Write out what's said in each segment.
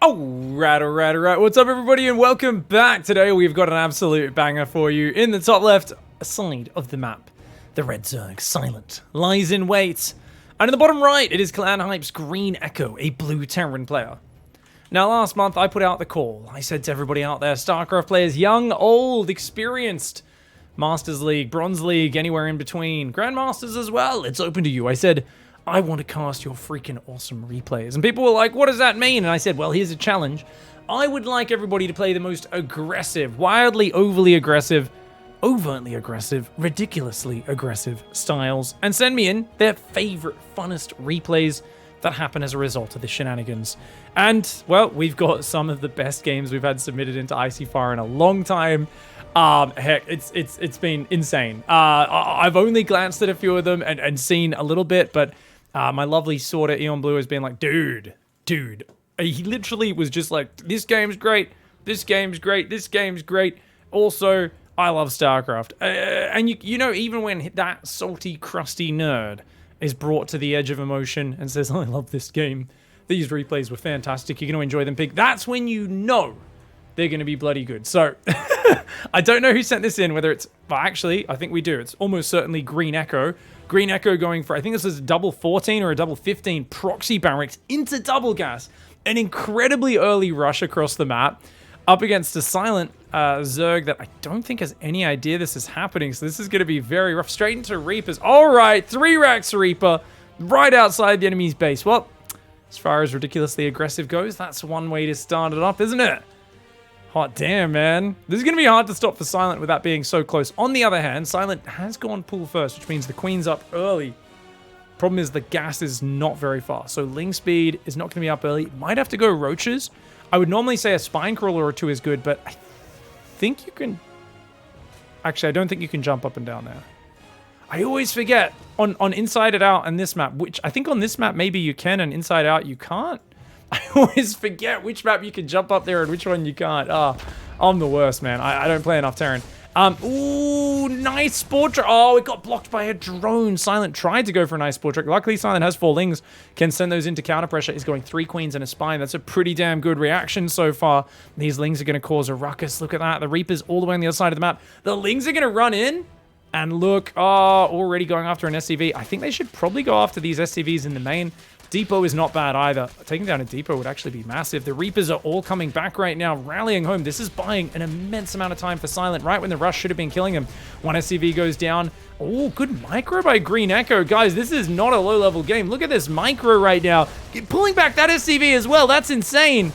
Alright. What's up, everybody, and welcome back. Today we've got an absolute banger for you. In the top left side of the map, the red Zerg, silent, lies in wait. And in the bottom right, it is Clan Hype's Green Echo, a blue Terran player. Now, last month, I put out the call. I said to everybody out there, Starcraft players, young, old, experienced, Masters League, Bronze League, anywhere in between, Grandmasters as well, it's open to you. I said, I want to cast your freaking awesome replays. And people were like, what does that mean? And I said, well, here's a challenge. I would like everybody to play the most aggressive, wildly, overly aggressive, overtly aggressive, ridiculously aggressive styles, and send me in their favorite, funnest replays that happen as a result of the shenanigans. And, well, we've got some of the best games we've had submitted into ICYFAR in a long time. Heck, it's been insane. I've only glanced at a few of them and seen a little bit, but my lovely sorter Eon Blue has been like, dude. He literally was just like, this game's great, this game's great, this game's great. Also, I love Starcraft. And you know, even when that salty, crusty nerd is brought to the edge of emotion and says, I love this game, these replays were fantastic, you're going to enjoy them, Pig, that's when you know they're going to be bloody good. So, I don't know who sent this in, whether it's, well, actually, I think we do. It's almost certainly Green Echo. Green Echo going for, I think this is a double 14 or a double 15 proxy barracks into double gas. An incredibly early rush across the map up against a silent Zerg that I don't think has any idea this is happening. So this is going to be very rough. Straight into Reapers. All right, 3 racks Reaper right outside the enemy's base. Well, as far as ridiculously aggressive goes, that's one way to start it off, isn't it? Hot damn, man. This is going to be hard to stop for Silent with that being so close. On the other hand, Silent has gone pool first, which means the Queen's up early. Problem is the gas is not very far, so Ling speed is not going to be up early. Might have to go Roaches. I would normally say a Spine Crawler or 2 is good, but I think you can... Actually, I don't think you can jump up and down there. I always forget on Inside It Out and this map, which I think on this map maybe you can, and Inside Out you can't. I always forget which map you can jump up there and which one you can't. I'm the worst, man. I don't play enough Terran. Ooh, nice Spore Truck. Oh, it got blocked by a drone. Silent tried to go for a nice Spore Truck. Luckily, Silent has 4 Lings. Can send those into counter pressure. He's going 3 Queens and a Spine. That's a pretty damn good reaction so far. These Lings are going to cause a ruckus. Look at that. The Reaper's all the way on the other side of the map. The Lings are going to run in. And look, already going after an SCV. I think they should probably go after these SCVs in the main. Depot is not bad either. Taking down a depot would actually be massive. The Reapers are all coming back right now, rallying home. This is buying an immense amount of time for Silent, right when the rush should have been killing him. One SCV goes down. Oh, good micro by Green Echo. Guys, this is not a low-level game. Look at this micro right now. Pulling back that SCV as well. That's insane.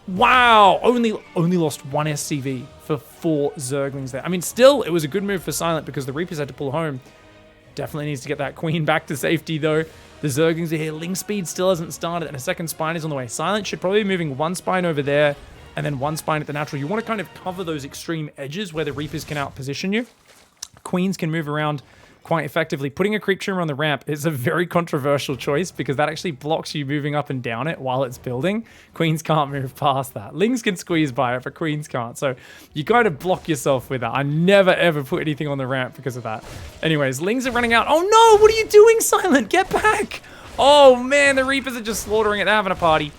Wow. Only lost 1 SCV for 4 Zerglings there. I mean, still, it was a good move for Silent because the Reapers had to pull home. Definitely needs to get that Queen back to safety, though. The Zerglings are here. Ling speed still hasn't started, and a second Spine is on the way. Silent should probably be moving 1 Spine over there, and then 1 Spine at the natural. You want to kind of cover those extreme edges where the Reapers can out-position you. Queens can move around quite effectively. Putting a Creep Tumor on the ramp is a very controversial choice because that actually blocks you moving up and down it while it's building. Queens can't move past that. Lings can squeeze by it, but Queens can't. So you kind of block yourself with that. I never, ever put anything on the ramp because of that. Anyways, Lings are running out. Oh no, what are you doing, Silent? Get back! Oh man, the Reapers are just slaughtering it. They're having a party.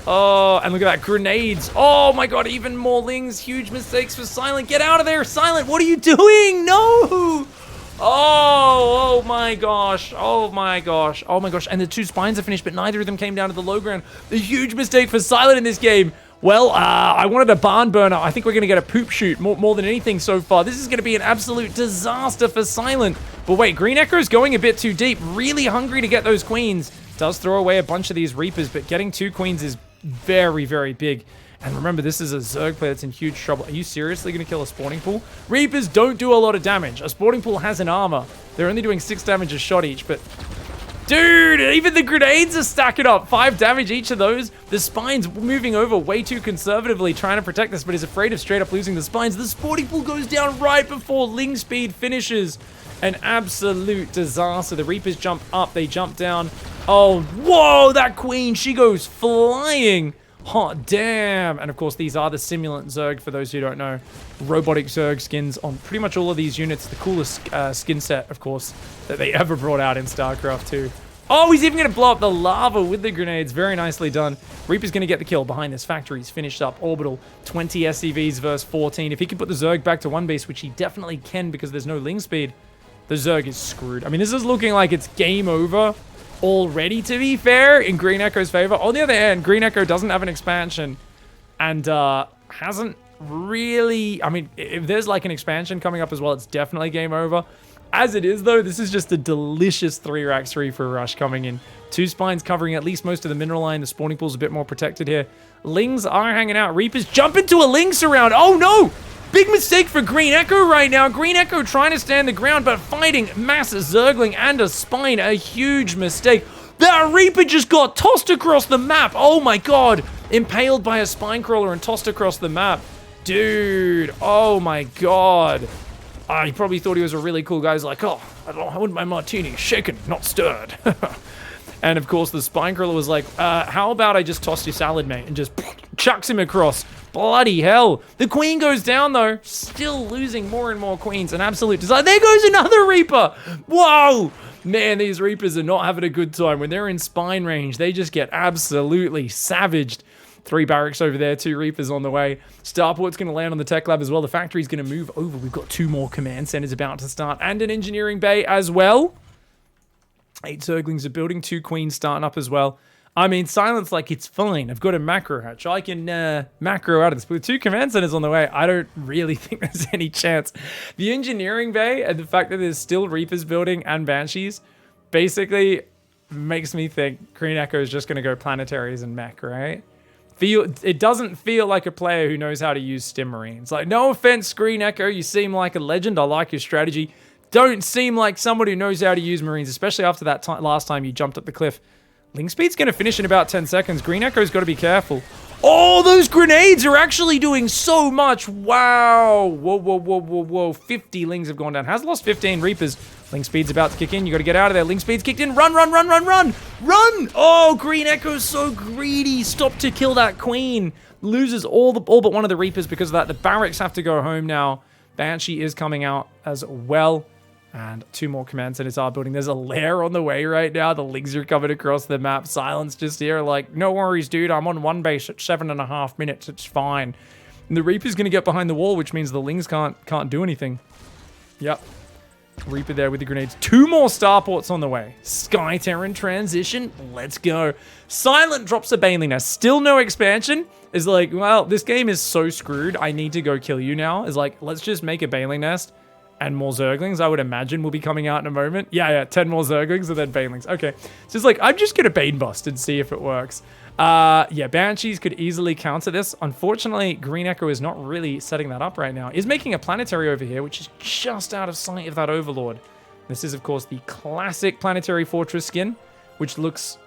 Oh, and look at that, grenades. Oh my god, even more Lings. Huge mistakes for Silent. Get out of there, Silent. What are you doing? No! Oh my gosh. Oh my gosh. Oh my gosh. And the 2 Spines are finished, but neither of them came down to the low ground. A huge mistake for Silent in this game. Well, I wanted a barn burner. I think we're going to get a poop shoot more than anything so far. This is going to be an absolute disaster for Silent. But wait, Green Echo's going a bit too deep. Really hungry to get those Queens. Does throw away a bunch of these Reapers, but getting 2 Queens is very, very big. And remember, this is a Zerg player that's in huge trouble. Are you seriously going to kill a spawning pool? Reapers don't do a lot of damage. A spawning pool has an armor. They're only doing 6 damage a shot each, but... Dude, even the grenades are stacking up. 5 damage each of those. The Spine's moving over way too conservatively, trying to protect this, but is afraid of straight up losing the Spines. The spawning pool goes down right before Ling speed finishes. An absolute disaster. The Reapers jump up. They jump down. Oh, whoa, that Queen. She goes flying. Hot damn. And of course, these are the Simulant Zerg, for those who don't know. Robotic Zerg skins on pretty much all of these units. The coolest skin set, of course, that they ever brought out in StarCraft 2. Oh, he's even going to blow up the lava with the grenades. Very nicely done. Reaper's going to get the kill behind this factory. He's finished up orbital. 20 SCVs versus 14. If he can put the Zerg back to one base, which he definitely can because there's no Ling speed, the Zerg is screwed. I mean, this is looking like it's game over already, to be fair, in Green Echo's favor. On the other hand, Green Echo doesn't have an expansion and hasn't really... I mean, if there's like an expansion coming up as well, it's definitely game over. As it is, though, this is just a delicious 3-rack 3 for a rush coming in. 2 spines covering at least most of the mineral line. The spawning pool's a bit more protected here. Lings are hanging out. Reapers jump into a Ling surround. Oh, no! Big mistake for Green Echo right now. Green Echo trying to stand the ground, but fighting massive Zergling and a spine. A huge mistake. That Reaper just got tossed across the map. Oh, my God. Impaled by a spine crawler and tossed across the map. Dude. Oh, my God. He probably thought he was a really cool guy. He's like, oh, I want my martini shaken, not stirred. And of course, the spine crawler was like, how about I just toss your salad, mate, and just chucks him across. Bloody hell. The queen goes down, though. Still losing more and more queens. An absolute disaster. There goes another Reaper. Whoa. Man, these Reapers are not having a good time. When they're in spine range, they just get absolutely savaged. 3 barracks over there, 2 Reapers on the way. Starport's going to land on the tech lab as well. The factory's going to move over. We've got 2 more command centers about to start and an engineering bay as well. 8 Zerglings are building, 2 queens starting up as well. I mean, Silence, like, it's fine. I've got a macro hatch. I can macro out of this. But with 2 command centers on the way, I don't really think there's any chance. The engineering bay and the fact that there's still Reapers building and Banshees basically makes me think Green Echo is just going to go planetaries and mech, right? It doesn't feel like a player who knows how to use Stim Marines. Like, no offense, Green Echo, you seem like a legend. I like your strategy. Don't seem like somebody who knows how to use Marines, especially after that last time you jumped up the cliff. Ling speed's going to finish in about 10 seconds. Green Echo's got to be careful. Oh, those grenades are actually doing so much. Wow. Whoa, whoa, whoa, whoa, whoa. 50 Lings have gone down. Has lost 15 Reapers. Ling speed's about to kick in. You got to get out of there. Ling speed's kicked in. Run, run, run, run, run. Run. Oh, Green Echo's so greedy. Stop to kill that queen. Loses all but one of the Reapers because of that. The barracks have to go home now. Banshee is coming out as well. And 2 more command centers are building. There's a lair on the way right now. The Lings are coming across the map. Silence just here like, no worries, dude. I'm on 1 base at 7.5 minutes. It's fine. And the Reaper's going to get behind the wall, which means the Lings can't do anything. Yep. Reaper there with the grenades. 2 more starports on the way. Sky Terran transition. Let's go. Silent drops a baneling nest. Still no expansion. Is like, well, this game is so screwed. I need to go kill you now. Is like, let's just make a baneling nest. And more Zerglings, I would imagine, will be coming out in a moment. Yeah, 10 more Zerglings and then Banelings. Okay, so it's like, I'm just going to Bane Bust and see if it works. Yeah, Banshees could easily counter this. Unfortunately, Green Echo is not really setting that up right now. Is making a planetary over here, which is just out of sight of that Overlord. This is, of course, the classic Planetary Fortress skin, which looks,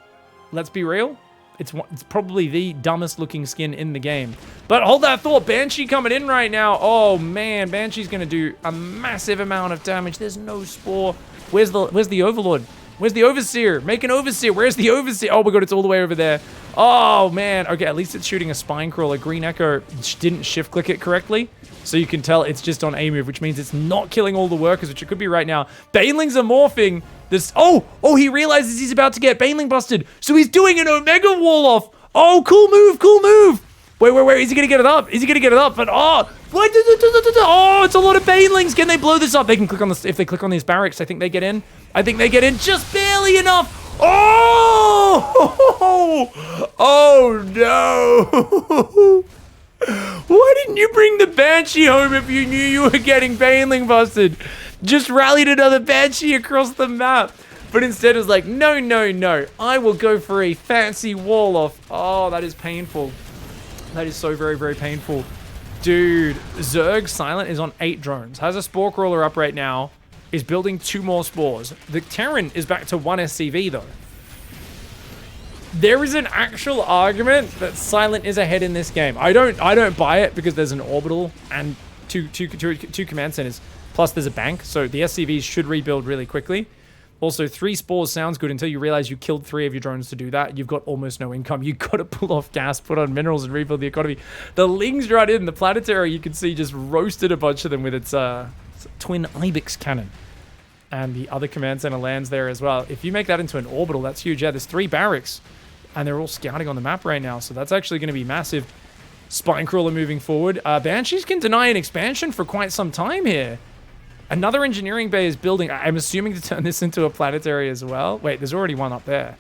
let's be real, it's probably the dumbest looking skin in the game. But hold that thought, Banshee coming in right now. Oh man, Banshee's gonna do a massive amount of damage. There's no Spore. Where's the Overlord? Where's the Overseer? Make an Overseer. Where's the Overseer? Oh my god, it's all the way over there. Oh man. Okay, at least it's shooting a Spine Crawler. Green Echo didn't shift click it correctly. So you can tell it's just on A move, which means it's not killing all the workers, which it could be right now. Banelings are morphing. This. Oh, he realizes he's about to get Baneling busted. So he's doing an Omega wall off. Oh, cool move, cool move. Wait. Is he gonna get it up? Is he gonna get it up? But what? Oh, it's a lot of Banelings. Can they blow this up? They can click on this. If they click on these barracks, I think they get in. I think they get in just barely enough. Oh! Oh no! Why didn't you bring the Banshee home if you knew you were getting Baneling busted? Just rallied another Banshee across the map. But instead it was like, no. I will go for a fancy wall off. Oh, that is painful. That is so very, very painful. Dude, Zerg Silent is on 8 drones. Has a Spore Crawler up right now. Is building 2 more Spores. The Terran is back to 1 SCV though. There is an actual argument that Silent is ahead in this game. I don't buy it because there's an orbital and two command centers. Plus there's a bank, so the SCVs should rebuild really quickly. Also, 3 Spores sounds good until you realize you killed 3 of your drones to do that. You've got almost no income. You've got to pull off gas, put on minerals, and rebuild the economy. The Lings right in. The Planetary, you can see, just roasted a bunch of them with its twin Ibex cannon. And the other command center lands there as well. If you make that into an orbital, that's huge. Yeah, there's 3 barracks. And they're all scouting on the map right now. So that's actually going to be massive. Spinecrawler moving forward. Banshees can deny an expansion for quite some time here. Another engineering bay is building. I'm assuming to turn this into a planetary as well. Wait, there's already one up there.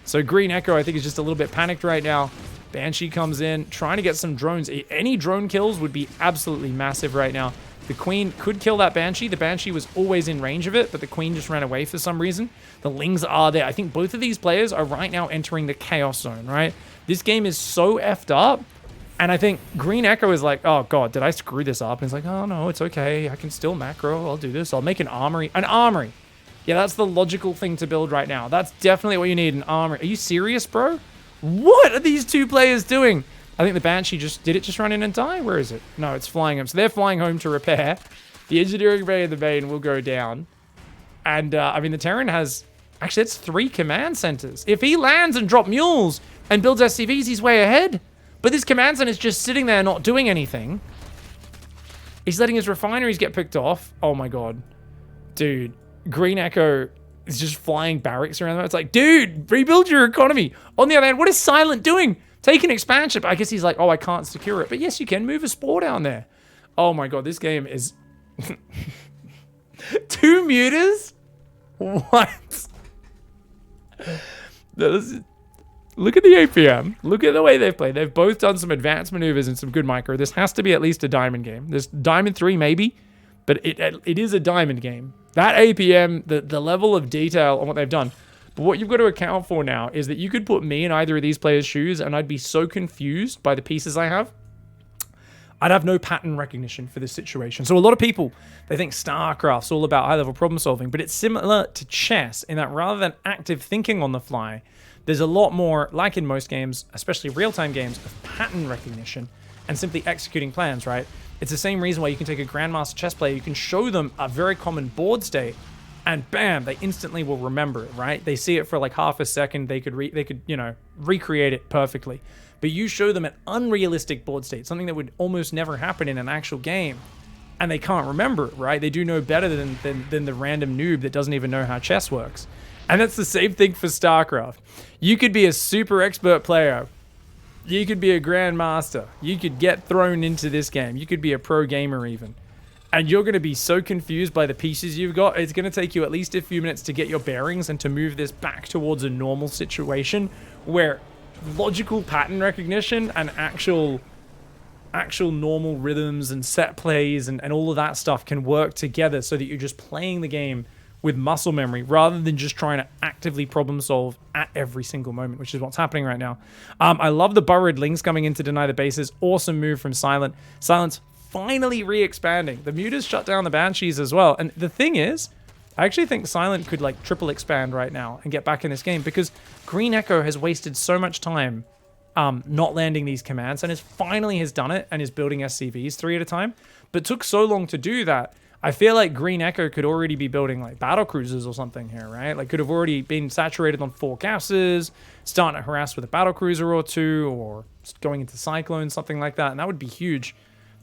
So Green Echo, I think, is just a little bit panicked right now. Banshee comes in, trying to get some drones. Any drone kills would be absolutely massive right now. The Queen could kill that Banshee. The Banshee was always in range of it, but the Queen just ran away for some reason. The Lings are there. I think both of these players are right now entering the Chaos Zone, right? This game is so effed up. And I think Green Echo is like, oh god, did I screw this up? And he's like, oh no, it's okay. I can still macro. I'll do this. I'll make an armory. An armory. Yeah, that's the logical thing to build right now. That's definitely what you need, an armory. Are you serious, bro? What are these two players doing? I think the Banshee did it just run in and die? Where is it? No, it's flying home. So they're flying home to repair. The engineering bay and the main will go down. And, I mean, the Terran has... Actually, it's 3 command centers. If he lands and drops mules and builds SCVs, he's way ahead. But this command center is just sitting there not doing anything. He's letting his refineries get picked off. Oh, my God. Dude, Green Echo is just flying barracks around there. It's like, dude, rebuild your economy. On the other hand, what is Silent doing? Take an expansion. But I guess he's like, oh, I can't secure it. But yes, you can move a spore down there. Oh my god, this game is... 2 muters? What? Look at the APM. Look at the way they've played. They've both done some advanced maneuvers and some good micro. This has to be at least a diamond game. There's diamond 3 maybe, but it is a diamond game. That APM, the level of detail on what they've done. But what you've got to account for now is that you could put me in either of these players' shoes and I'd be so confused by the pieces I have. I'd have no pattern recognition for this situation. So a lot of people, they think Starcraft's all about high-level problem solving, but it's similar to chess in that rather than active thinking on the fly, there's a lot more, like in most games, especially real-time games, of pattern recognition and simply executing plans, right? It's the same reason why you can take a Grandmaster chess player, you can show them a very common board state, and bam, they instantly will remember it, right? They see it for like half a second, they could you know, recreate it perfectly. But you show them an unrealistic board state, something that would almost never happen in an actual game, and they can't remember it, right? They do know better than the random noob that doesn't even know how chess works. And that's the same thing for StarCraft. You could be a super expert player. You could be a grandmaster. You could get thrown into this game. You could be a pro gamer even. And you're going to be so confused by the pieces you've got. It's going to take you at least a few minutes to get your bearings and to move this back towards a normal situation where logical pattern recognition and actual normal rhythms and set plays and all of that stuff can work together so that you're just playing the game with muscle memory rather than just trying to actively problem solve at every single moment, which is what's happening right now. I love the burrowed Lings coming in to deny the bases. Awesome move from Silent. Silent's finally re-expanding. The Muters shut down the Banshees as well. And the thing is, I actually think Silent could like triple expand right now and get back in this game because Green Echo has wasted so much time not landing these commands and finally has done it and is building SCVs 3 at a time, but took so long to do that. I feel like Green Echo could already be building like battle cruisers or something here, right? Like could have already been saturated on 4 gases, starting to harass with a battle cruiser or 2, or going into Cyclone, something like that, and that would be huge.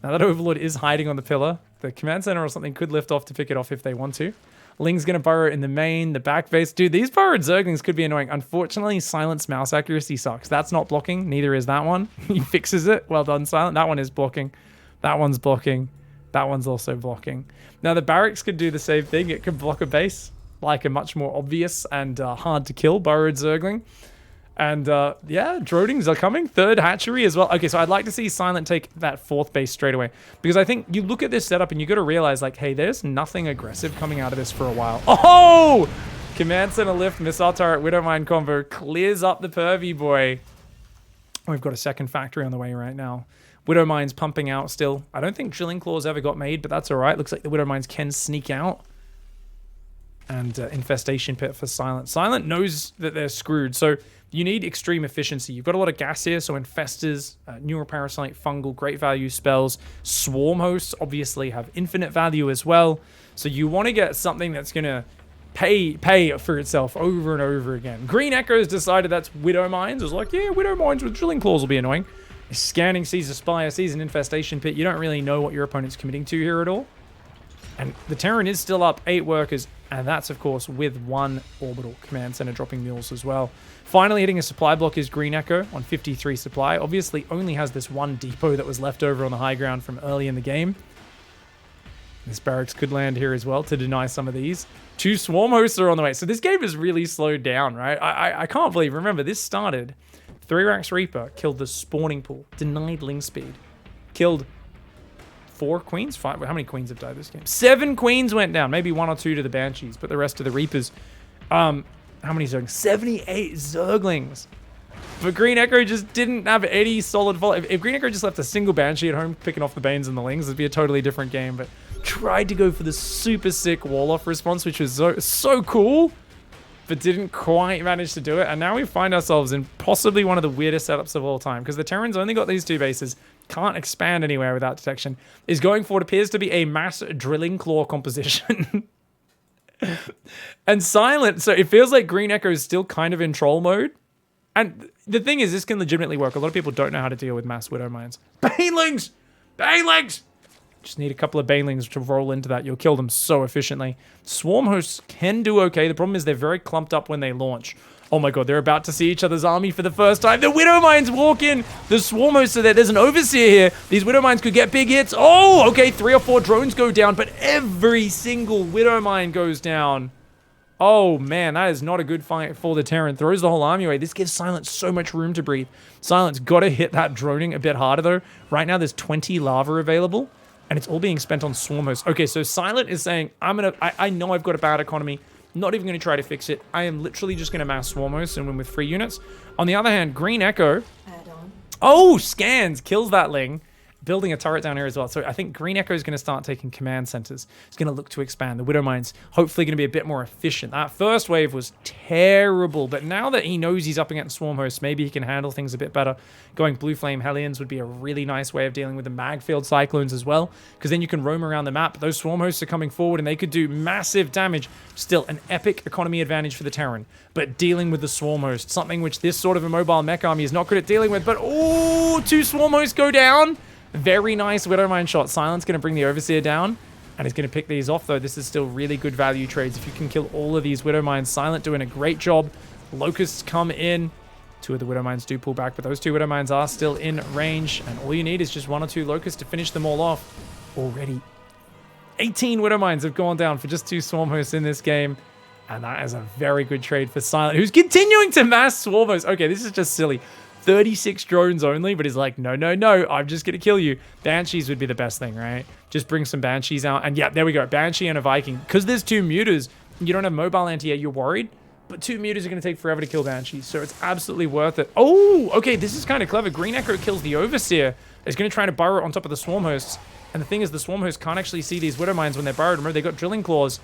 Now that Overlord is hiding on the pillar. The command center or something could lift off to pick it off if they want to. Ling's going to burrow in the main, the back base. Dude, these burrowed Zerglings could be annoying. Unfortunately, Silent's mouse accuracy sucks. That's not blocking. Neither is that one. He fixes it. Well done, Silent. That one is blocking. That one's blocking. That one's also blocking. Now, the barracks could do the same thing. It could block a base, like a much more obvious and hard to kill burrowed Zergling. And yeah, Drodings are coming. 3rd hatchery as well. Okay, so I'd like to see Silent take that 4th base straight away. Because I think you look at this setup and you got to realize, like, hey, there's nothing aggressive coming out of this for a while. Oh! Command Center lift, missile turret, Widowmine combo clears up the pervy boy. We've got a 2nd factory on the way right now. Widowmine's pumping out still. I don't think Drilling Claws ever got made, but that's all right. Looks like the Widowmines can sneak out. And Infestation Pit for Silent. Silent knows that they're screwed, so you need extreme efficiency. You've got a lot of gas here, so Infestors, Neuroparasite, Fungal, great value spells. Swarm Hosts obviously have infinite value as well. So you want to get something that's going to pay for itself over and over again. Green Echo's decided that's Widowmines. It's like, yeah, Widowmines with Drilling Claws will be annoying. Scanning sees a Spire, sees an Infestation Pit. You don't really know what your opponent's committing to here at all. And the Terran is still up 8 workers. And that's, of course, with one orbital command center dropping mules as well. Finally hitting a supply block is Green Echo on 53 supply. Obviously only has this one depot that was left over on the high ground from early in the game. This barracks could land here as well to deny some of these. 2 swarm hosts are on the way. So this game is really slowed down, right? I can't believe, remember, this started. 3 Ranks Reaper killed the spawning pool, denied Ling speed, killed 4 queens? 5? How many queens have died this game? 7 queens went down. Maybe 1 or 2 to the Banshees, but the rest of the Reapers. How many Zerglings? 78 Zerglings. But Green Echo just didn't have any solid follow. If Green Echo just left a single Banshee at home picking off the Banes and the Lings, it'd be a totally different game. But tried to go for the super sick wall-off response, which was so cool, but didn't quite manage to do it. And now we find ourselves in possibly one of the weirdest setups of all time, because the Terrans only got these 2 bases, can't expand anywhere without detection, is going for what appears to be a mass drilling claw composition. And silent, so it feels like Green Echo is still kind of in troll mode. And the thing is, this can legitimately work. A lot of people don't know how to deal with mass Widow Mines. Banelings! Banelings! Just need a couple of banelings to roll into that. You'll kill them so efficiently. Swarm hosts can do okay. The problem is they're very clumped up when they launch. Oh my god, they're about to see each other's army for the first time. The Widow Mines walk in. The Swarm hosts are there. There's an Overseer here. These Widow Mines could get big hits. Oh, okay, 3 or 4 drones go down, but every single Widow Mine goes down. Oh man, that is not a good fight for the Terran. Throws the whole army away. This gives Silence so much room to breathe. Silence got to hit that droning a bit harder though. Right now there's 20 lava available, and it's all being spent on Swarm hosts. Okay, so Silent is saying, I know I've got a bad economy. Not even going to try to fix it. I am literally just going to mass Swarm hosts and win with 3 units. On the other hand, Green Echo. Oh, scans. Kills that Ling. Building a turret down here as well. So I think Green Echo is going to start taking command centers. It's going to look to expand. The Widow Mine's hopefully going to be a bit more efficient. That first wave was terrible, but now that he knows he's up against Swarm hosts, maybe he can handle things a bit better. Going Blue Flame Hellions would be a really nice way of dealing with the Magfield Cyclones as well, because then you can roam around the map. Those Swarm hosts are coming forward and they could do massive damage. Still an epic economy advantage for the Terran, but dealing with the Swarm host, something which this sort of a mobile mech army is not good at dealing with. But oh, 2 Swarm hosts go down. Very nice Widow Mine shot. Silent's going to bring the Overseer down, and he's going to pick these off, though. This is still really good value trades. If you can kill all of these Widow Mines, Silent doing a great job. Locusts come in. 2 of the Widow Mines do pull back, but those 2 Widow Mines are still in range, and all you need is just 1 or 2 Locusts to finish them all off. Already 18 Widow Mines have gone down for just 2 Swarm hosts in this game, and that is a very good trade for Silent, who's continuing to mass Swarm hosts. Okay, this is just silly. 36 drones only, but he's like, no, I'm just gonna kill you. Banshees would be the best thing, right? Just bring some Banshees out, and yeah, there we go. Banshee and a Viking. Because there's 2 Mutas, you don't have mobile anti-air, you're worried, but 2 Mutas are gonna take forever to kill Banshees, so it's absolutely worth it. Oh, okay, this is kind of clever. Green Echo kills the Overseer. He's gonna try to burrow on top of the Swarm hosts, and the thing is, the Swarm hosts can't actually see these Widow Mines when they're burrowed. Remember, they got drilling claws.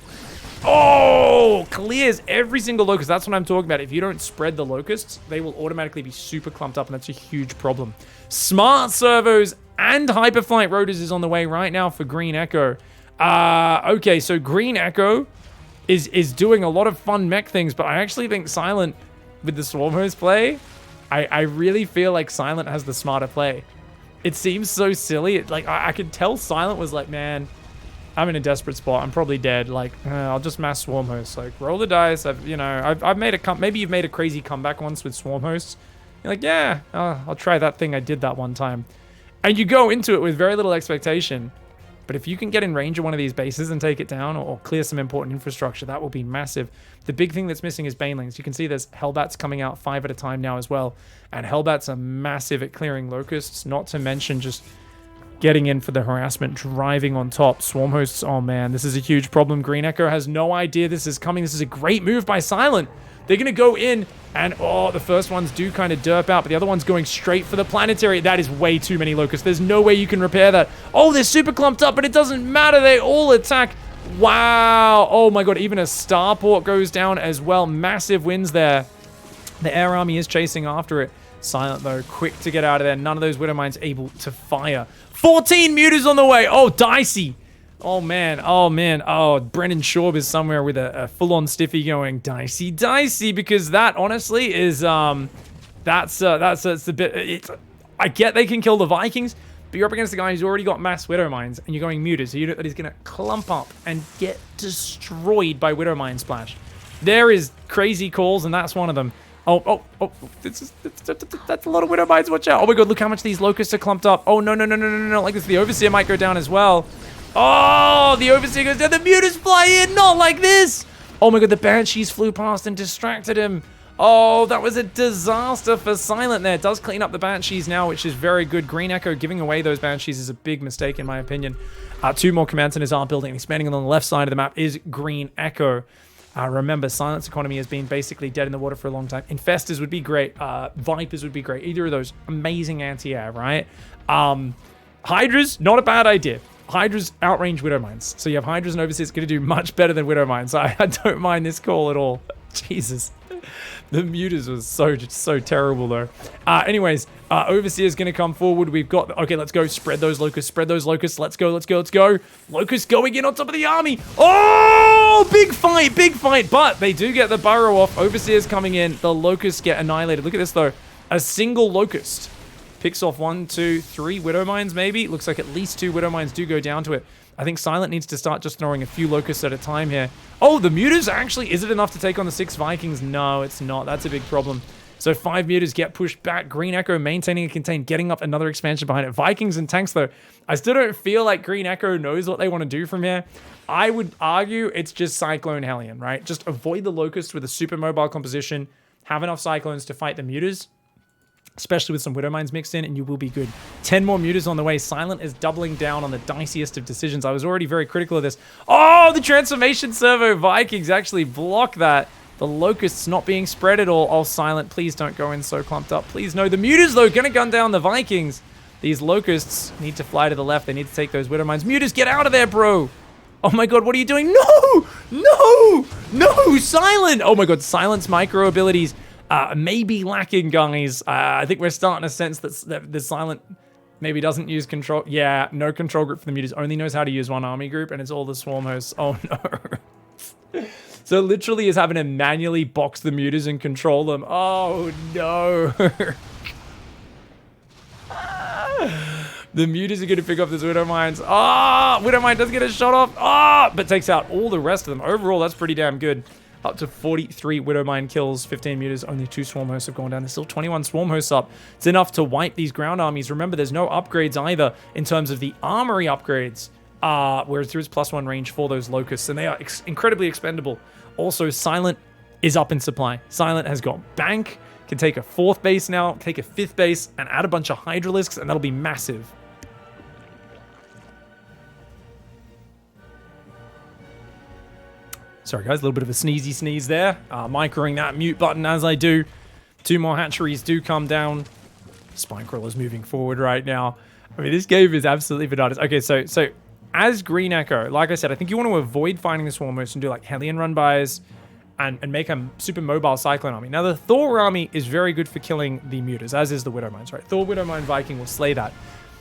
Oh, clears every single locust. That's what I'm talking about. If you don't spread the locusts, they will automatically be super clumped up, and that's a huge problem. Smart servos and hyperflight rotors is on the way right now for Green Echo. Okay, so Green Echo is doing a lot of fun mech things, but I actually think Silent, with the Swarm host play, I really feel like Silent has the smarter play. It seems so silly. Like I could tell Silent was like, man, I'm in a desperate spot. I'm probably dead. Like, I'll just mass Swarm hosts. Like, roll the dice. I've made a maybe you've made a crazy comeback once with Swarm hosts. You're like, yeah, I'll try that thing I did that one time. And you go into it with very little expectation. But if you can get in range of one of these bases and take it down, or clear some important infrastructure, that will be massive. The big thing that's missing is banelings. You can see there's Hellbats coming out 5 at a time now as well. And Hellbats are massive at clearing locusts, not to mention just getting in for the harassment, driving on top. Swarm hosts, oh man, this is a huge problem. Green Echo has no idea this is coming. This is a great move by Silent. They're going to go in, and oh, the first ones do kind of derp out, but the other one's going straight for the planetary. That is way too many locusts. There's no way you can repair that. Oh, they're super clumped up, but it doesn't matter. They all attack. Wow. Oh my god, even a starport goes down as well. Massive wins there. The air army is chasing after it. Silent, though, quick to get out of there. None of those Widow Mines able to fire. 14 Mutas on the way. Oh, dicey. Oh, man. Oh, man. Oh, Brendan Schaub is somewhere with a full-on stiffy going dicey, because that, honestly, is, that's a bit, I get they can kill the Vikings, But you're up against a guy who's already got mass Widow Mines, and you're going Mutas, a unit that is going to clump up and get destroyed by Widow Mine Splash. There is crazy calls, and that's one of them. Oh, that's a lot of Widow Mines, watch out. Oh my god, look how much these Locusts are clumped up. Oh, no, like this. The Overseer might go down as well. Oh, the Overseer goes down. The Mutas fly in, not like this. Oh my god, the Banshees flew past and distracted him. Oh, that was a disaster for Silent there. It does clean up the Banshees now, which is very good. Green Echo giving away those Banshees is a big mistake in my opinion. 2 more command centers are building. Expanding on the left side of the map is Green Echo. Remember, Silent's economy has been basically dead in the water for a long time. Infestors would be great. Vipers would be great. Either of those. Amazing anti-air, right? Hydras, not a bad idea. Hydras outrange Widow Mines. So you have Hydras and Overseers going to do much better than Widow Mines. I don't mind this call at all. Jesus. The Mutas was so terrible though. Anyways, Overseer's going to come forward. We've got... Okay, let's go. Spread those Locusts. Spread those Locusts. Let's go. Locusts going in on top of the army. Oh, big fight. But they do get the burrow off. Overseer's coming in. The Locusts get annihilated. Look at this though. A single Locust picks off 1, 2, 3 Widow Mines maybe. Looks like at least 2 Widow Mines do go down to it. I think Silent needs to start just throwing a few Locusts at a time here. Oh, the Mutas actually, is it enough to take on the 6 Vikings? No, it's not. That's a big problem. So 5 Mutas get pushed back. Green Echo maintaining and contain, getting up another expansion behind it. Vikings and tanks though. I still don't feel like Green Echo knows what they want to do from here. I would argue it's just Cyclone Hellion, right? Just avoid the Locusts with a super mobile composition. Have enough Cyclones to fight the Mutas. Especially with some Widow Mines mixed in, and you will be good. 10 more Mutas on the way. Silent is doubling down on the diciest of decisions. I was already very critical of this. Oh, the Transformation Servo Vikings actually block that. The Locusts not being spread at all. Oh, Silent, please don't go in so clumped up. Please, no. The Mutas, though, gonna gun down the Vikings. These Locusts need to fly to the left. They need to take those Widow Mines. Mutas, get out of there, bro. Oh my god, what are you doing? No, Silent. Oh my god, Silent's micro abilities maybe lacking, guys. I think we're starting to sense that the Silent maybe doesn't use control. Yeah, no control group for the Mutas. Only knows how to use one army group, and it's all the Swarm hosts. Oh, no. So literally is having to manually box the Mutas and control them. Oh, no. The Mutas are going to pick up this Widow Mines. Widow Mine does get a shot off. But takes out all the rest of them. Overall, that's pretty damn good. Up to 43 Widow Mine kills, 15 Mutas, only 2 Swarm hosts have gone down. There's still 21 Swarm hosts up. It's enough to wipe these ground armies. Remember, there's no upgrades either in terms of the armory upgrades, whereas there is +1 range for those Locusts, and they are incredibly expendable. Also, Silent is up in supply. Silent has got Bank, can take a 4th base now, take a 5th base, and add a bunch of Hydralisks, and that'll be massive. Sorry guys, a little bit of a sneezy sneeze there. Microing that mute button as I do. 2 more hatcheries do come down. Spinecrawler's moving forward right now. I mean, this game is absolutely bananas. Okay, so as Green Echo, like I said, I think you want to avoid finding the Swarm host and do like Hellion run-bys and make a super mobile Cyclone army. Now, the Thor army is very good for killing the Mutas, as is the Widow Mines, right? Thor, Widow Mine, Viking will slay that.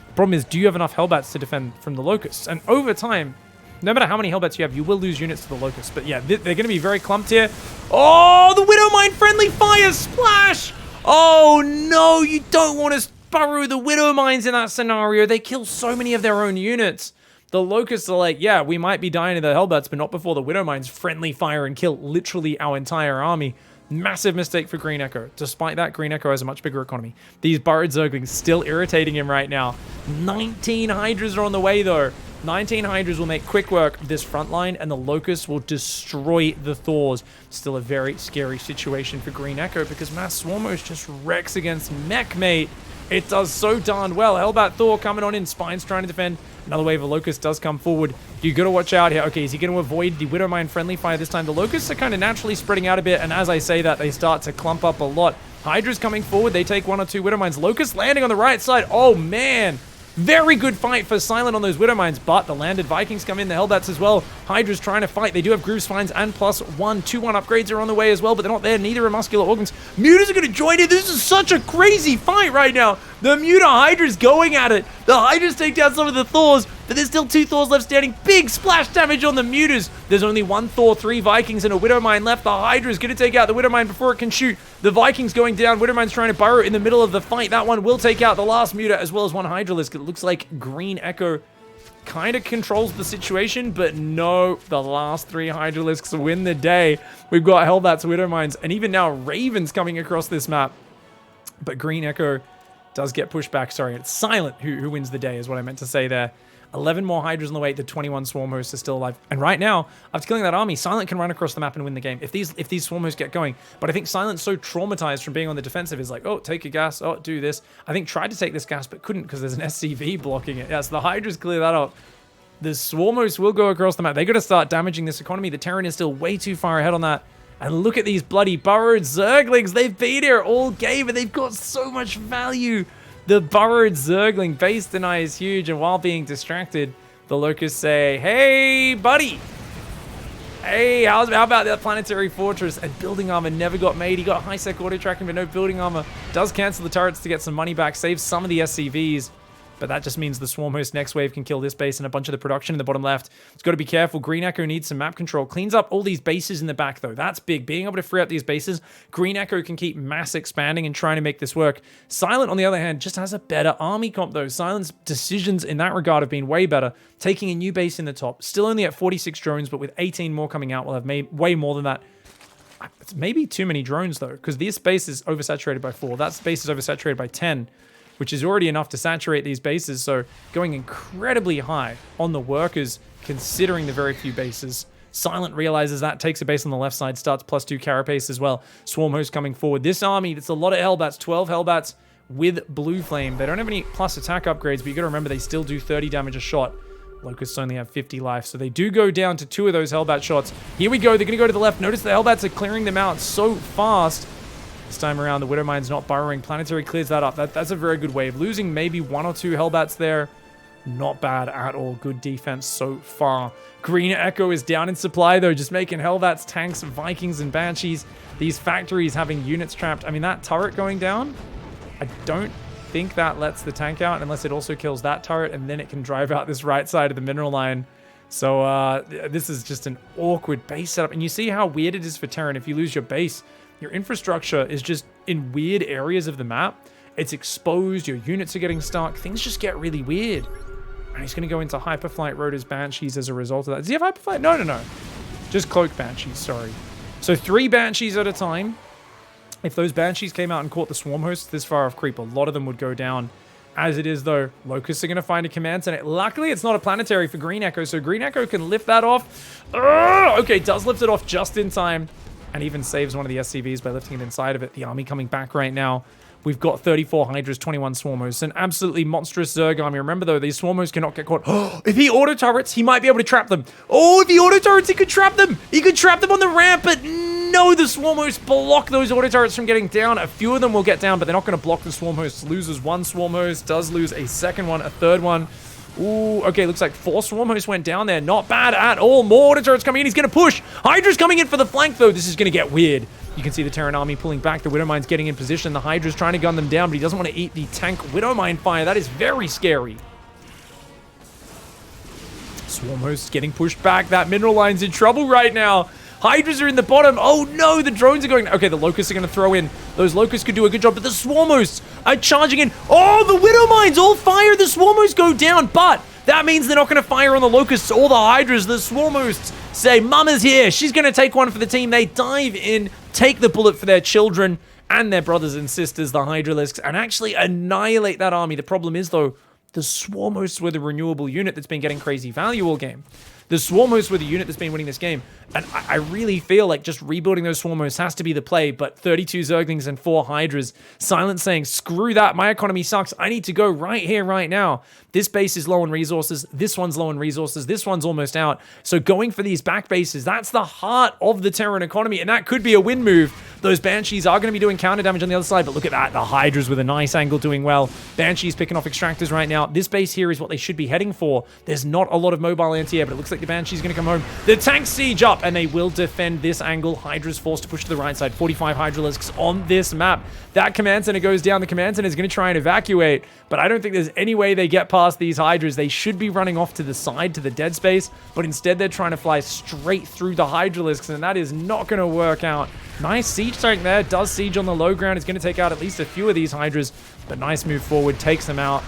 The problem is, do you have enough Hellbats to defend from the Locusts? And over time, no matter how many Hellbats you have, you will lose units to the Locusts. But yeah, they're going to be very clumped here. Oh, the Widow Mine friendly fire splash! Oh no, you don't want to burrow the Widow Mines in that scenario. They kill so many of their own units. The Locusts are like, yeah, we might be dying to the Hellbats, but not before the Widow Mines friendly fire and kill literally our entire army. Massive mistake for Green Echo. Despite that, Green Echo has a much bigger economy. These burrowed Zerglings still irritating him right now. 19 Hydras are on the way though. 19 Hydras will make quick work of this front line, and the Locusts will destroy the Thors. Still a very scary situation for Green Echo because Mass Swarmos just wrecks against Mechmate. It does so darn well. Hellbat Thor coming on in. Spine's trying to defend. Another wave of Locust does come forward. You got to watch out here. Okay, is he going to avoid the Widow Mine friendly fire this time? The Locusts are kind of naturally spreading out a bit, and as I say that, they start to clump up a lot. Hydra's coming forward. They take 1 or 2 Widow Mines. Locust landing on the right side. Oh, man. Very good fight for Silent on those Widow Mines, but the landed Vikings come in, the Hellbats as well. Hydra's trying to fight. They do have Groove Spines and +1, 2-1 upgrades are on the way as well, but they're not there. Neither are Muscular Organs. Mutas are going to join in. This is such a crazy fight right now. The Muta Hydra's going at it. The Hydras take down some of the Thors. but there's still 2 Thors left standing. Big splash damage on the Mutas. There's only 1 Thor, 3 Vikings, and a Widowmine left. The Hydra's going to take out the Widowmine before it can shoot. The Vikings going down. Widowmine's trying to burrow in the middle of the fight. That one will take out the last Muta as well as 1 Hydralisk. It looks like Green Echo kind of controls the situation, but no, the last 3 Hydralisks win the day. We've got Hellbats, Widowmines, and even now Ravens coming across this map. But Green Echo does get pushed back. Sorry, it's Silent who wins the day is what I meant to say there. 11 more Hydras on the way. The 21 Swarm hosts are still alive. And right now, after killing that army, Silent can run across the map and win the game if these Swarm hosts get going. But I think Silent's so traumatized from being on the defensive is like, oh, take your gas. Oh, do this. I think tried to take this gas, but couldn't because there's an SCV blocking it. Yes, the Hydras clear that up. The Swarm hosts will go across the map. They got to start damaging this economy. The Terran is still way too far ahead on that. And look at these bloody burrowed Zerglings. They've been here all game and they've got so much value. The burrowed Zergling base deny is huge, and while being distracted, the Locusts say, hey, buddy. Hey, how about that planetary fortress? And building armor never got made. He got high-sec auto-tracking, but no building armor. Does cancel the turrets to get some money back, saves some of the SCVs. But that just means the Swarm host next wave can kill this base and a bunch of the production in the bottom left. It's got to be careful. Green Echo needs some map control. Cleans up all these bases in the back, though. That's big. Being able to free up these bases, Green Echo can keep mass expanding and trying to make this work. Silent, on the other hand, just has a better army comp, though. Silent's decisions in that regard have been way better. Taking a new base in the top. Still only at 46 drones, but with 18 more coming out, we'll have made way more than that. It's maybe too many drones, though, because this base is oversaturated by 4. That space is oversaturated by 10. Which is already enough to saturate these bases, so going incredibly high on the workers, considering the very few bases. Silent realizes that, takes a base on the left side, starts +2 carapace as well. Swarm host coming forward. This army, it's a lot of Hellbats, 12 Hellbats with Blue Flame. They don't have any plus attack upgrades, but you gotta remember they still do 30 damage a shot. Locusts only have 50 life, so they do go down to 2 of those Hellbat shots. Here we go, they're gonna go to the left. Notice the Hellbats are clearing them out so fast. This time around, the Widowmine's not burrowing. Planetary clears that up. That's a very good wave. Losing maybe 1 or 2 Hellbats there. Not bad at all. Good defense so far. Green Echo is down in supply, though. Just making Hellbats, tanks, Vikings, and Banshees. These factories having units trapped. I mean, that turret going down, I don't think that lets the tank out unless it also kills that turret, and then it can drive out this right side of the mineral line. So this is just an awkward base setup. And you see how weird it is for Terran if you lose your base. Your infrastructure is just in weird areas of the map. It's exposed, your units are getting stuck. Things just get really weird. And he's going to go into Hyperflight Rotors Banshees as a result of that. Does he have Hyperflight? No. Just cloaked Banshees, sorry. So 3 Banshees at a time. If those Banshees came out and caught the Swarm hosts this far off creep, a lot of them would go down. As it is, though, Locusts are going to find a command center. Luckily, it's not a planetary for Green Echo, so Green Echo can lift that off. Okay, does lift it off just in time. And even saves one of the SCVs by lifting it inside of it. The army coming back right now. We've got 34 Hydras, 21 Swarm hosts. An absolutely monstrous Zerg army. Remember, though, these Swarm hosts cannot get caught. If he auto-turrets, he might be able to trap them. Oh, if he auto-turrets, he could trap them. He could trap them on the ramp, but no, the Swarm hosts block those auto-turrets from getting down. A few of them will get down, but they're not going to block the Swarm hosts. Loses 1 Swarm host, does lose a second one, a third one. Ooh, okay, looks like 4 Swarm hosts went down there. Not bad at all. More auto turrets coming in. He's going to push. Hydra's coming in for the flank, though. This is going to get weird. You can see the Terran army pulling back. The Widowmine's getting in position. The Hydra's trying to gun them down, but he doesn't want to eat the tank Widowmine fire. That is very scary. Swarm hosts getting pushed back. That mineral line's in trouble right now. Hydras are in the bottom. Oh no, the drones are going. Okay, the Locusts are going to throw in. Those Locusts could do a good job, but the Swarm hosts are charging in. Oh, the Widowmines all fire. The Swarm hosts go down, but that means they're not going to fire on the Locusts or the Hydras. The Swarm hosts say, Mama's here. She's going to take one for the team. They dive in, take the bullet for their children and their brothers and sisters, the Hydralisks, and actually annihilate that army. The problem is, though, the Swarm hosts were the renewable unit that's been getting crazy value all game. The Swarm hosts were the unit that's been winning this game. And I really feel like just rebuilding those Swarm hosts has to be the play, but 32 Zerglings and 4 Hydras. Silent saying, screw that, my economy sucks. I need to go right here, right now. This base is low on resources. This one's low on resources. This one's almost out. So going for these back bases, that's the heart of the Terran economy, and that could be a win move. Those Banshees are going to be doing counter damage on the other side, but look at that. The Hydras with a nice angle doing well. Banshees picking off extractors right now. This base here is what they should be heading for. There's not a lot of mobile anti-air, but it looks like the Banshee's going to come home. The tanks siege up, and they will defend this angle. Hydra's forced to push to the right side. 45 Hydralisks on this map. That command center goes down. The command center is going to try and evacuate, but I don't think there's any way they get past these Hydras. They should be running off to the side, to the dead space, but instead they're trying to fly straight through the Hydralisks, and that is not going to work out. Nice siege tank there. Does siege on the low ground. Is going to take out at least a few of these Hydras, but nice move forward. Takes them out.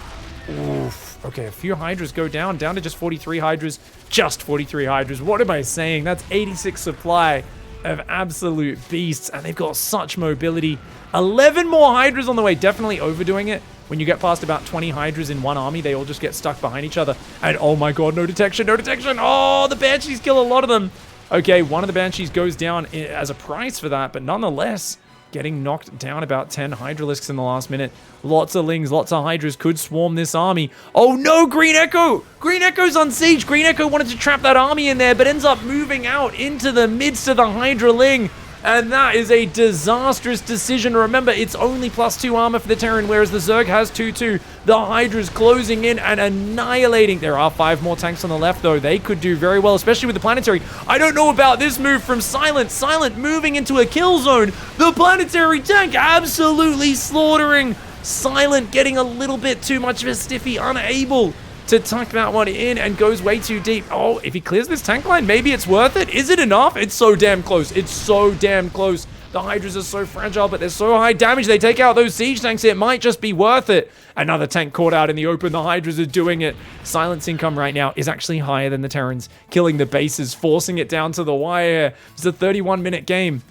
Oof. Okay, a few Hydras go down to just 43 Hydras. Just 43 Hydras. What am I saying? That's 86 supply of absolute beasts, and they've got such mobility. 11 more Hydras on the way. Definitely overdoing it. When you get past about 20 Hydras in one army, they all just get stuck behind each other. And oh my god, no detection, no detection. Oh, the Banshees kill a lot of them. Okay, one of the Banshees goes down as a price for that, but nonetheless, getting knocked down about 10 Hydralisks in the last minute. Lots of Lings, lots of Hydras could swarm this army. Oh no, Green Echo! Green Echo's on siege. Green Echo wanted to trap that army in there, but ends up moving out into the midst of the Hydra Ling. And that is a disastrous decision. Remember, it's only +2 armor for the Terran, whereas the Zerg has 2-2. The Hydra's closing in and annihilating. There are 5 more tanks on the left, though. They could do very well, especially with the planetary. I don't know about this move from Silent. Silent moving into a kill zone. The planetary tank absolutely slaughtering. Silent getting a little bit too much of a stiffy, unable to tuck that one in, and goes way too deep. Oh, if he clears this tank line, maybe it's worth it. Is it enough? It's so damn close. It's so damn close. The Hydras are so fragile, but they're so high damage. They take out those siege tanks. It might just be worth it. Another tank caught out in the open. The Hydras are doing it. Silence income right now is actually higher than the Terrans, killing the bases, forcing it down to the wire. It's a 31-minute game.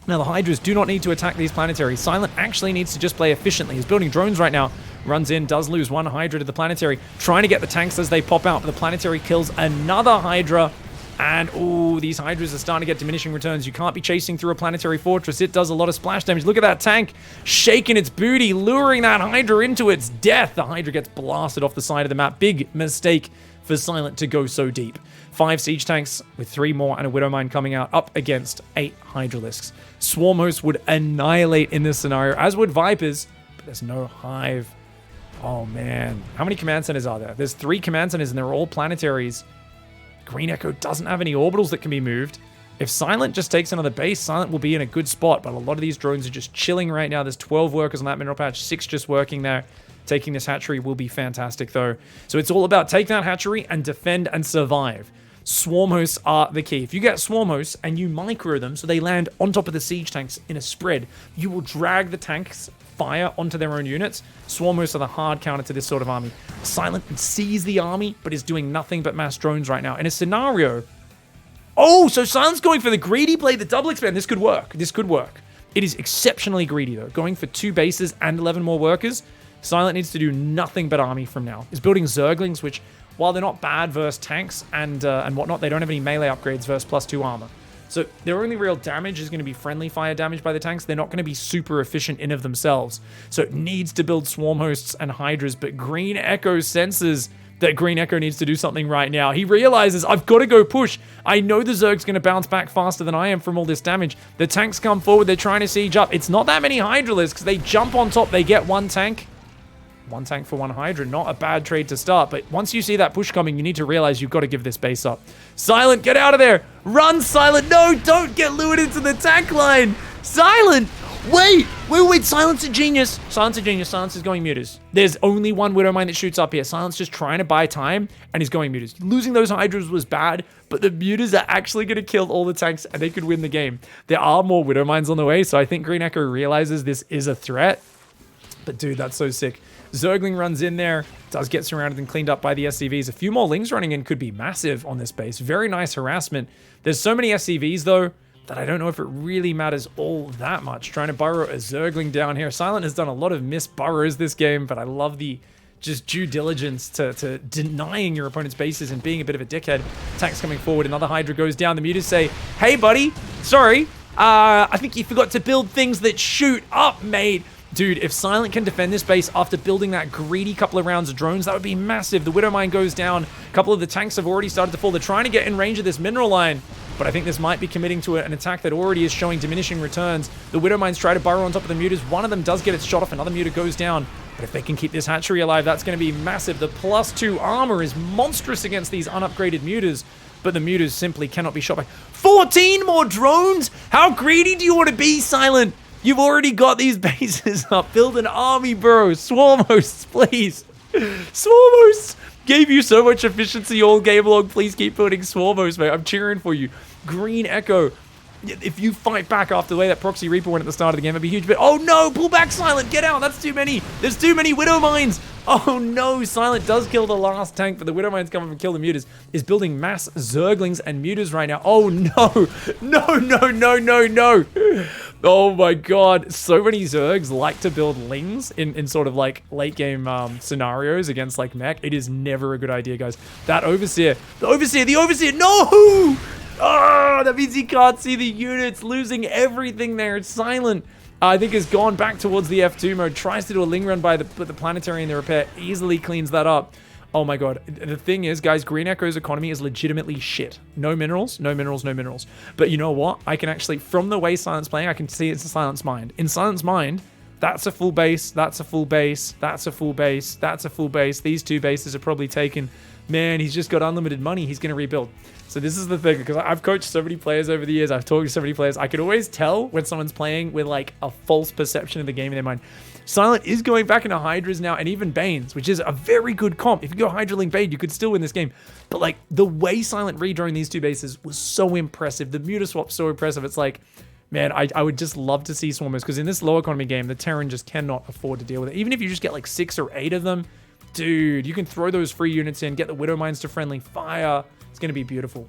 Now, the Hydras do not need to attack these planetaries. Silent actually needs to just play efficiently. He's building drones right now. Runs in, does lose one Hydra to the planetary. Trying to get the tanks as they pop out, but the planetary kills another Hydra. And, oh, these Hydras are starting to get diminishing returns. You can't be chasing through a planetary fortress. It does a lot of splash damage. Look at that tank shaking its booty, luring that Hydra into its death. The Hydra gets blasted off the side of the map. Big mistake for Silent to go so deep. 5 siege tanks with 3 more and a Widowmine coming out up against 8 Hydralisks. Swarm hosts would annihilate in this scenario, as would Vipers, but there's no Hive. Oh man, how many command centers are there? There's 3 command centers and they're all planetaries. Green Echo doesn't have any orbitals that can be moved. If Silent just takes another base, Silent will be in a good spot, but a lot of these drones are just chilling right now. There's 12 workers on that mineral patch, 6 just working there. Taking this hatchery will be fantastic though. So it's all about take that hatchery and defend and survive. Swarm hosts are the key. If you get swarm hosts and you micro them so they land on top of the siege tanks in a spread, you will drag the tanks fire onto their own units. Swarm hosts are the hard counter to this sort of army. Silent sees the army, but is doing nothing but mass drones right now. In a scenario... Oh, so Silent's going for the greedy play, the double expand. This could work. This could work. It is exceptionally greedy, though. Going for 2 bases and 11 more workers. Silent needs to do nothing but army from now. He's building Zerglings, which, while they're not bad versus tanks and whatnot, they don't have any melee upgrades versus +2 armor. So their only real damage is going to be friendly fire damage by the tanks. They're not going to be super efficient in of themselves. So it needs to build swarm hosts and hydras, but Green Echo senses that Green Echo needs to do something right now. He realizes, I've got to go push. I know the Zerg's going to bounce back faster than I am from all this damage. The tanks come forward. They're trying to siege up. It's not that many Hydralisks. They jump on top. They get 1 tank. 1 tank for 1 Hydra. Not a bad trade to start, but once you see that push coming, you need to realize you've got to give this base up. Silent, get out of there. Run, Silent. No, don't get lured into the tank line. Silent. Wait. Silent's a genius. Silent's a genius. Silence is going mutas. There's only 1 Widowmine that shoots up here. Silent's just trying to buy time, and he's going mutas. Losing those Hydras was bad, but the mutas are actually going to kill all the tanks, and they could win the game. There are more Widowmines on the way, so I think Green Echo realizes this is a threat. But dude, that's so sick. Zergling runs in there, does get surrounded and cleaned up by the SCVs. A few more Lings running in could be massive on this base. Very nice harassment. There's so many SCVs, though, that I don't know if it really matters all that much. Trying to burrow a Zergling down here. Silent has done a lot of missed burrows this game, but I love the just due diligence to denying your opponent's bases and being a bit of a dickhead. Tanks coming forward. Another Hydra goes down. The mutas say, hey, buddy, sorry. I think you forgot to build things that shoot up, mate. Dude, if Silent can defend this base after building that greedy couple of rounds of drones, that would be massive. The Widowmine goes down. A couple of the tanks have already started to fall. They're trying to get in range of this mineral line, but I think this might be committing to an attack that already is showing diminishing returns. The Widowmines try to burrow on top of the mutas. One of them does get its shot off. Another muta goes down. But if they can keep this hatchery alive, that's going to be massive. The +2 armor is monstrous against these unupgraded mutas. but the mutas simply cannot be shot back. 14 more drones? How greedy do you want to be, Silent? You've already got these bases up. Build an army, bro. Swarm hosts, please. Swarm hosts gave you so much efficiency all game long. Please keep building swarm hosts, mate. I'm cheering for you. Green Echo. If you fight back after the way that Proxy Reaper went at the start of the game, that'd be huge. But oh no, pull back, Silent. Get out. That's too many. There's too many Widow Mines. Oh no, Silent does kill the last tank, but the Widow Mines come up and kill the mutas. Is building mass Zerglings and mutas right now. Oh no. No, no, no, no, no. Oh my god. So many Zergs like to build Lings in sort of like late game scenarios against like mech. It is never a good idea, guys. That Overseer. The Overseer. No! Oh, that means he can't see the units, losing everything there. It's Silent. I think has gone back towards the F2 mode, tries to do a Ling run by the Planetary in the repair, easily cleans that up. Oh my god. The thing is, guys, Green Echo's economy is legitimately shit. No minerals, no minerals, no minerals. But you know what? I can actually, from the way Silent's playing, I can see it's in Silent's mind. In Silent's mind, that's a full base, that's a full base, that's a full base, that's a full base. These two bases are probably taken. Man, he's just got unlimited money. He's going to rebuild. So this is the thing, because I've coached so many players over the years. I've talked to so many players. I can always tell when someone's playing with like a false perception of the game in their mind. Silent is going back into Hydras now and even Banes, which is a very good comp. If you go Hydra Link Bane, you could still win this game. But like the way Silent redrawing these two bases was so impressive. The Muta swap's so impressive. It's like, man, I would just love to see Swarmers, because in this low economy game, the Terran just cannot afford to deal with it. Even if you just get like 6 or 8 of them, dude, you can throw those free units in, get the Widow Mines to friendly fire. It's going to be beautiful.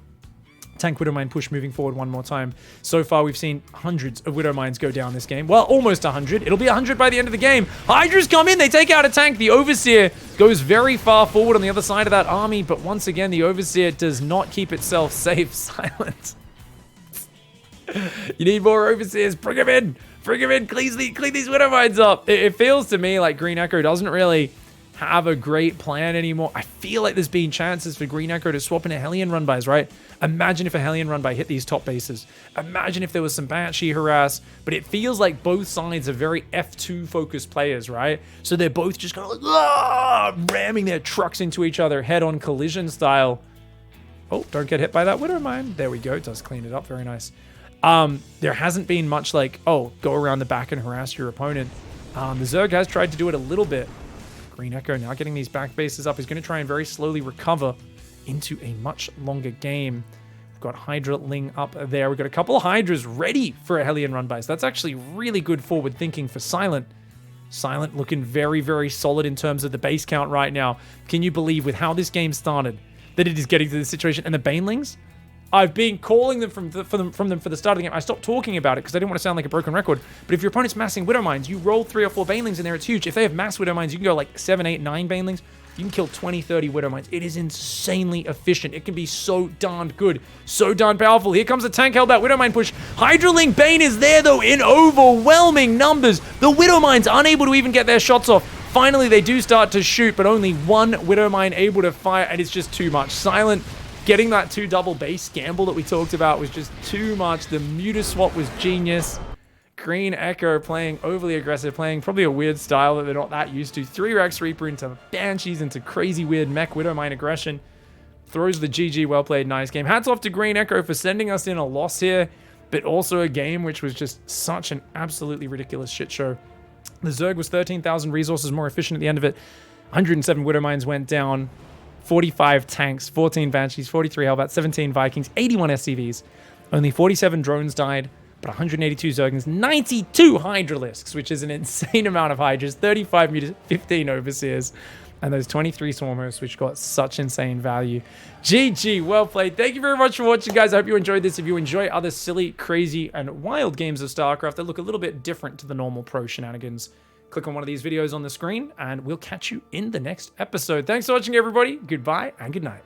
Tank Widow Mine push moving forward one more time. So far, we've seen hundreds of Widow Mines go down this game. Well, almost 100. It'll be 100 by the end of the game. Hydras come in. They take out a tank. The Overseer goes very far forward on the other side of that army. But once again, the Overseer does not keep itself safe. Silent. You need more Overseers. Bring them in. Bring them in. Clean these Widow Mines up. It feels to me like Green Echo doesn't really have a great plan anymore. I feel like there's been chances for Green Echo to swap into Hellion run-bys, right? Imagine if a Hellion run-by hit these top bases. Imagine if there was some Banshee harass, but it feels like both sides are very F2 focused players, right? So they're both just kind of like, ramming their trucks into each other head-on collision style. Oh, don't get hit by that Widow Mine. There we go. It does clean it up. Very nice. There hasn't been much like, oh, go around the back and harass your opponent. The Zerg has tried to do it a little bit. Green Echo now getting these back bases up. He's going to try and very slowly recover into a much longer game. We've got Hydra Ling up there. We've got a couple of Hydras ready for a Hellion run by. So that's actually really good forward thinking for Silent. Silent looking very, very solid in terms of the base count right now. Can you believe with how this game started that it is getting to this situation? And the Banelings? I've been calling them from them for the start of the game. I stopped talking about it because I didn't want to sound like a broken record. But if your opponent's massing Widow Mines, you roll 3 or 4 Banelings in there, it's huge. If they have mass Widow Mines, you can go like 7, 8, 9 Banelings. You can kill 20, 30 Widow Mines. It is insanely efficient. It can be so darned good. So darn powerful. Here comes the tank held that Widow Mine push. Hydra Link Bane is there though in overwhelming numbers. The Widow Mines unable to even get their shots off. Finally, they do start to shoot, but only one Widow Mine able to fire, and it's just too much. Silent getting that 2 double base gamble that we talked about was just too much. The Muta swap was genius. Green Echo playing overly aggressive, playing probably a weird style that they're not that used to. 3 Rex Reaper into Banshees, into crazy weird mech Widow Mine aggression. Throws the GG, well played, nice game. Hats off to Green Echo for sending us in a loss here, but also a game which was just such an absolutely ridiculous shit show. The Zerg was 13,000 resources more efficient at the end of it. 107 Widow Mines went down. 45 tanks, 14 Banshees, 43 Hellbats, 17 Vikings, 81 SCVs. Only 47 drones died, but 182 Zerglings, 92 Hydralisks, which is an insane amount of Hydras, 35 Mutas, 15 Overseers, and those 23 Swarmers, which got such insane value. GG, well played. Thank you very much for watching, guys. I hope you enjoyed this. If you enjoy other silly, crazy, and wild games of StarCraft that look a little bit different to the normal pro shenanigans, click on one of these videos on the screen, and we'll catch you in the next episode. Thanks for watching, everybody. Goodbye and good night.